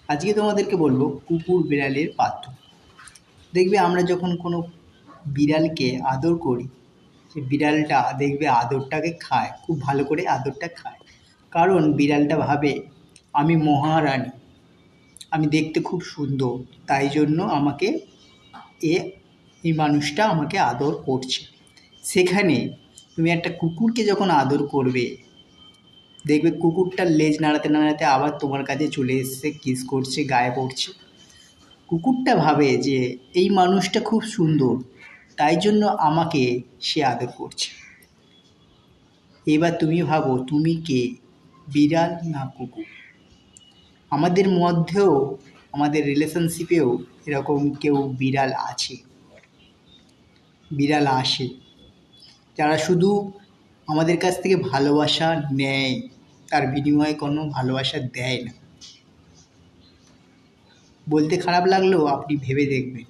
আজকে তোমাদেরকে বলবো কুকুর বিড়ালের পার্থক্য। দেখবে আমরা যখন কোনো বিড়ালকে আদর করি, সে বিড়ালটা দেখবে আদরটাকে খায়, খুব ভালো করে আদরটা খায়। কারণ বিড়ালটা ভাবে আমি মহারানী, আমি দেখতে খুব সুন্দর, তাই জন্য আমাকে এ এই মানুষটা আমাকে আদর করছে। সেখানে তুমি একটা কুকুরকে যখন আদর করবে, দেখবে কুকুরটার লেজ নাড়াতে নাড়াতে আবার তোমার কাছে চলে এসছে, কিস করছে, গায়ে পড়ছে। কুকুরটা ভাবে যে এই মানুষটা খুব সুন্দর, তাই জন্য আমাকে সে আদর করছে। এবার তুমি ভাবো তুমি কে, বিড়াল না কুকুর? আমাদের মধ্যেও, আমাদের রিলেশনশিপেও এরকম কেউ বিড়াল আছে, বিড়াল আসে যারা শুধু আমাদের কাছ থেকে ভালোবাসা নেয়, তার বিনিময়ে কোনো ভালোবাসা দেয় না। বলতে খারাপ লাগলেও আপনি ভেবে দেখবেন,